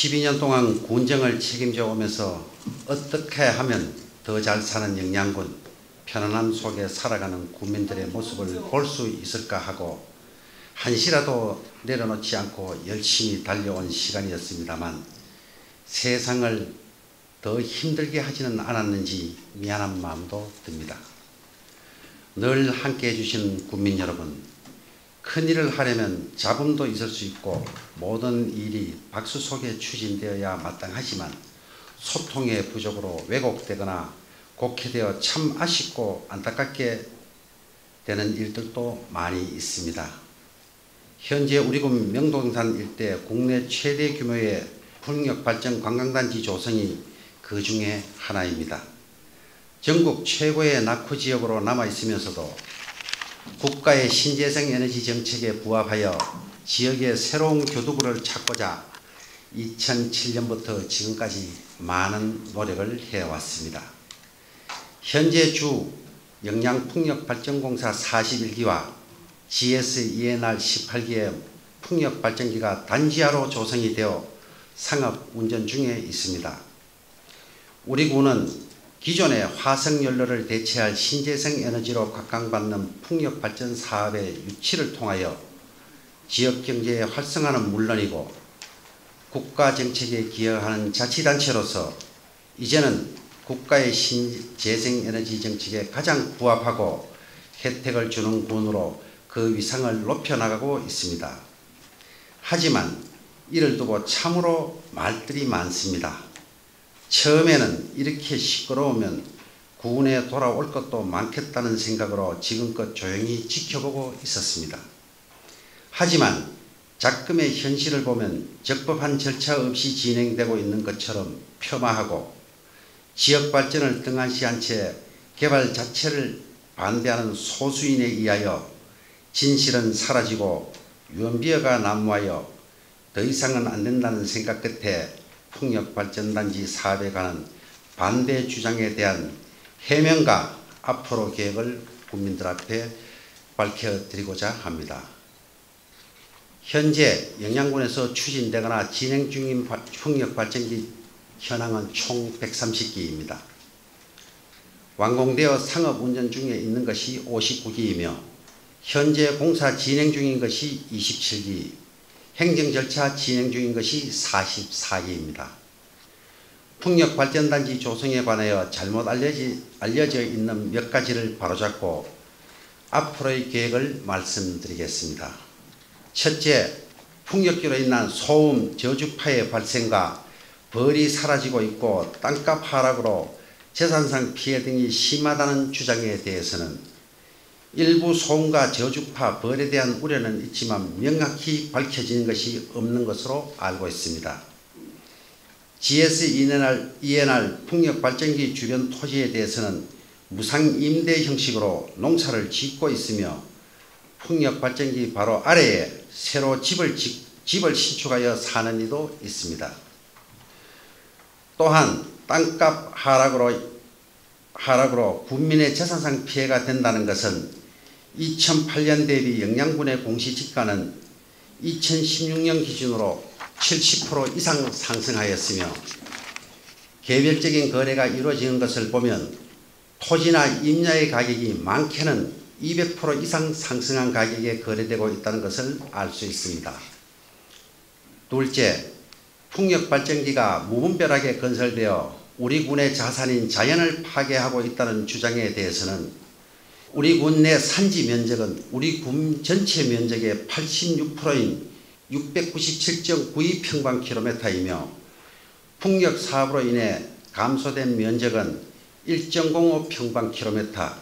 12년 동안 군정을 책임져 오면서 어떻게 하면 더 잘 사는 영양군, 편안함 속에 살아가는 국민들의 모습을 볼 수 있을까 하고 한시라도 내려놓지 않고 열심히 달려온 시간이었습니다만 세상을 더 힘들게 하지는 않았는지 미안한 마음도 듭니다. 늘 함께 해주신 국민 여러분, 큰일을 하려면 잡음도 있을 수 있고 모든 일이 박수 속에 추진되어야 마땅하지만 소통의 부족으로 왜곡되거나 곡해되어 참 아쉽고 안타깝게 되는 일들도 많이 있습니다. 현재 우리 군 명동산 일대 국내 최대 규모의 풍력발전 관광단지 조성이 그 중에 하나입니다. 전국 최고의 낙후지역으로 남아있으면서도 국가의 신재생 에너지 정책에 부합하여 지역의 새로운 교두보를 찾고자 2007년부터 지금까지 많은 노력을 해왔습니다. 현재 주 영양풍력발전공사 41기와 GS-ENR 18기의 풍력발전기가 단지하로 조성이 되어 상업 운전 중에 있습니다. 우리 군은 기존의 화석연료를 대체할 신재생 에너지로 각광받는 풍력발전 사업의 유치를 통하여 지역경제의 활성화는 물론이고 국가정책에 기여하는 자치단체로서 이제는 국가의 신재생에너지 정책에 가장 부합하고 혜택을 주는 군으로 그 위상을 높여나가고 있습니다. 하지만 이를 두고 참으로 말들이 많습니다. 처음에는 이렇게 시끄러우면 군에 돌아올 것도 많겠다는 생각으로 지금껏 조용히 지켜보고 있었습니다. 하지만 작금의 현실을 보면 적법한 절차 없이 진행되고 있는 것처럼 폄하하고 지역 발전을 등한시한 채 개발 자체를 반대하는 소수인에 의하여 진실은 사라지고 유언비어가 난무하여 더 이상은 안 된다는 생각 끝에 풍력발전단지 사업에 관한 반대 주장에 대한 해명과 앞으로 계획을 국민들 앞에 밝혀드리고자 합니다. 현재 영양군에서 추진되거나 진행 중인 풍력발전기 현황은 총 130기입니다. 완공되어 상업 운전 중에 있는 것이 59기이며 현재 공사 진행 중인 것이 27기, 행정 절차 진행 중인 것이 44기입니다. 풍력발전단지 조성에 관하여 잘못 알려져 있는 몇 가지를 바로잡고 앞으로의 계획을 말씀드리겠습니다. 첫째, 풍력기로 인한 소음, 저주파의 발생과 벌이 사라지고 있고 땅값 하락으로 재산상 피해 등이 심하다는 주장에 대해서는 일부 소음과 저주파, 벌에 대한 우려는 있지만 명확히 밝혀지는 것이 없는 것으로 알고 있습니다. GS-ENR 풍력발전기 주변 토지에 대해서는 무상임대 형식으로 농사를 짓고 있으며 풍력발전기 바로 아래에 새로 집을 신축하여 사는 이도 있습니다. 또한 땅값 하락으로 국민의 재산상 피해가 된다는 것은 2008년 대비 영양군의 공시지가는 2016년 기준으로 70% 이상 상승하였으며 개별적인 거래가 이루어지는 것을 보면 토지나 임야의 가격이 많게는 200% 이상 상승한 가격에 거래되고 있다는 것을 알 수 있습니다. 둘째, 풍력발전기가 무분별하게 건설되어 우리 군의 자산인 자연을 파괴하고 있다는 주장에 대해서는 우리 군 내 산지 면적은 우리 군 전체 면적의 86%인 697.92평방킬로미터이며 풍력 사업으로 인해 감소된 면적은 1.05평방킬로미터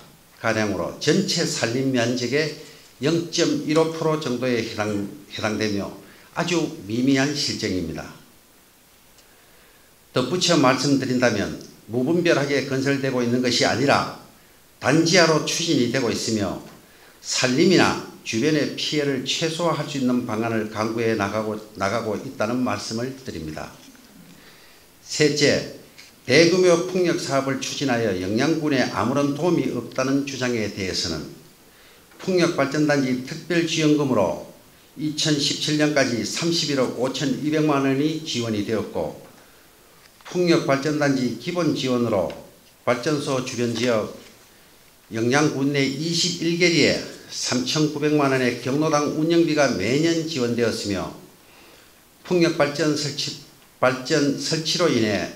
가량으로 전체 산림 면적의 0.15% 정도에 해당되며 아주 미미한 실정입니다. 덧붙여 말씀드린다면 무분별하게 건설되고 있는 것이 아니라 단지하로 추진이 되고 있으며 산림이나 주변의 피해를 최소화할 수 있는 방안을 강구해 나가고 있다는 말씀을 드립니다. 셋째, 대규모 풍력 사업을 추진하여 영양군에 아무런 도움이 없다는 주장에 대해서는 풍력발전단지 특별지원금으로 2017년까지 31억 5,200만 원이 지원이 되었고, 풍력발전단지 기본 지원으로 발전소 주변 지역 영양군 내 21개리에 3,900만 원의 경로당 운영비가 매년 지원되었으며, 풍력발전 설치로 인해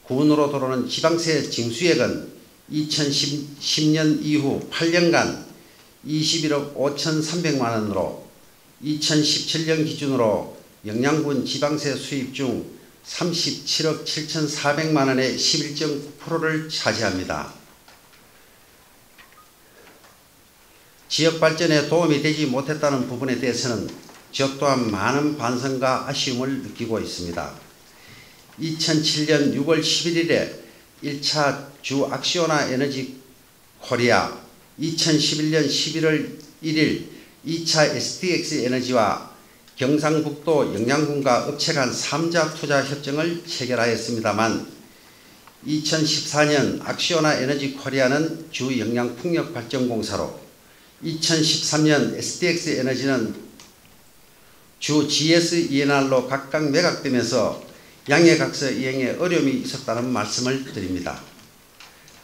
군으로 들어오는 지방세 징수액은 2010년 이후 8년간 21억 5,300만 원으로 2017년 기준으로 영양군 지방세 수입 중 37억 7,400만 원의 11.9%를 차지합니다. 지역 발전에 도움이 되지 못했다는 부분에 대해서는 저 또한 많은 반성과 아쉬움을 느끼고 있습니다. 2007년 6월 11일에 1차 주 악시오나 에너지 코리아, 2011년 11월 1일 2차 STX 에너지와 경상북도 영양군과 업체 간 3자 투자 협정을 체결하였습니다만, 2014년 악시오나 에너지 코리아는 주 영양풍력발전공사로, 2013년 STX 에너지는 주 GSENR로 각각 매각되면서 양해각서 이행에 어려움이 있었다는 말씀을 드립니다.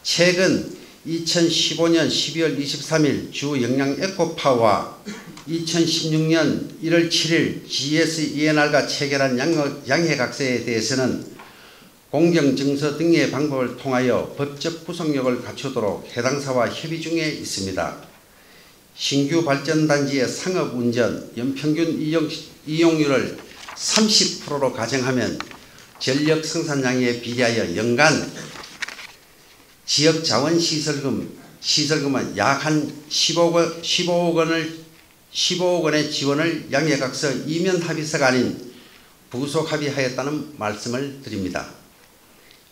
최근 2015년 12월 23일 주 영양에코파워와 2016년 1월 7일 GSENR과 체결한 양해각서에 대해서는 공정증서 등의 방법을 통하여 법적 구속력을 갖추도록 해당사와 협의 중에 있습니다. 신규 발전단지의 상업운전 연평균 이용률을 30%로 가정하면 전력 생산량에 비례하여 연간 지역자원시설금은 약 한 15억 원의 지원을 양해각서 이면 합의서가 아닌 부속 합의하였다는 말씀을 드립니다.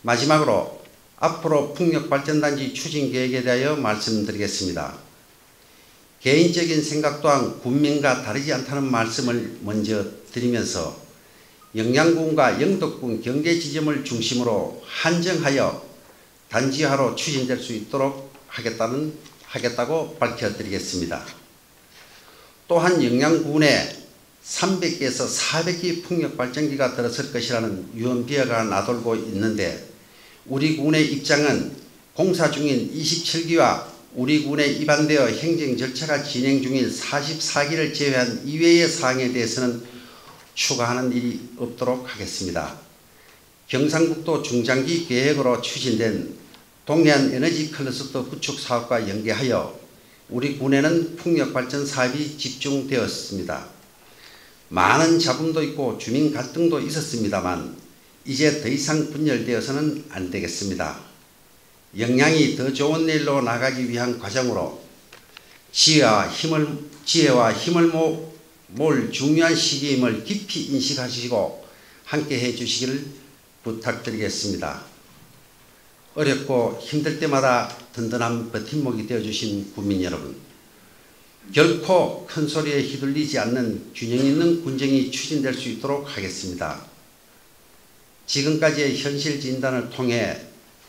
마지막으로 앞으로 풍력발전단지 추진계획에 대하여 말씀드리겠습니다. 개인적인 생각 또한 군민과 다르지 않다는 말씀을 먼저 드리면서, 영양군과 영덕군 경계지점을 중심으로 한정하여 단지화로 추진될 수 있도록 하겠다고 밝혀드리겠습니다. 또한 영양군에 300개에서 400개 풍력발전기가 들어설 것이라는 유언비어가 나돌고 있는데, 우리 군의 입장은 공사 중인 27기와 우리 군에 입안되어 행정 절차가 진행 중인 44기를 제외한 이외의 사항에 대해서는 추가하는 일이 없도록 하겠습니다. 경상북도 중장기 계획으로 추진된 동해안 에너지 클러스터 구축 사업과 연계하여 우리 군에는 풍력발전 사업이 집중되었습니다. 많은 잡음도 있고 주민 갈등도 있었습니다만 이제 더 이상 분열되어서는 안 되겠습니다. 영양이 더 좋은 내일로 나가기 위한 과정으로 지혜와 힘을 모을 중요한 시기임을 깊이 인식하시고 함께 해주시기를 부탁드리겠습니다. 어렵고 힘들 때마다 든든한 버팀목이 되어주신 국민 여러분, 결코 큰 소리에 휘둘리지 않는 균형 있는 군정이 추진될 수 있도록 하겠습니다. 지금까지의 현실 진단을 통해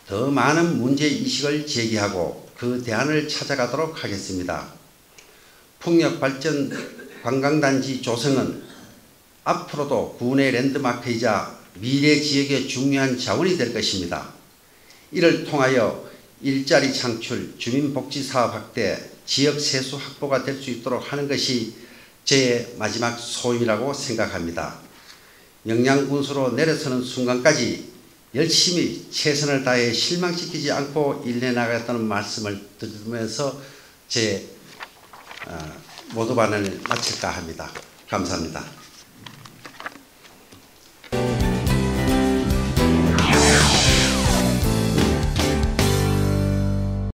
더 많은 문제의식을 제기하고 그 대안을 찾아가도록 하겠습니다. 풍력발전 관광단지 조성은 앞으로도 군의 랜드마크이자 미래 지역의 중요한 자원이 될 것입니다. 이를 통하여 일자리 창출, 주민복지사업 확대, 지역 세수 확보가 될 수 있도록 하는 것이 제 마지막 소임이라고 생각합니다. 영양군수로 내려서는 순간까지 열심히 최선을 다해 실망시키지 않고 일해 나가겠다는 말씀을 드리면서 제 모두 발언을 마칠까 합니다. 감사합니다.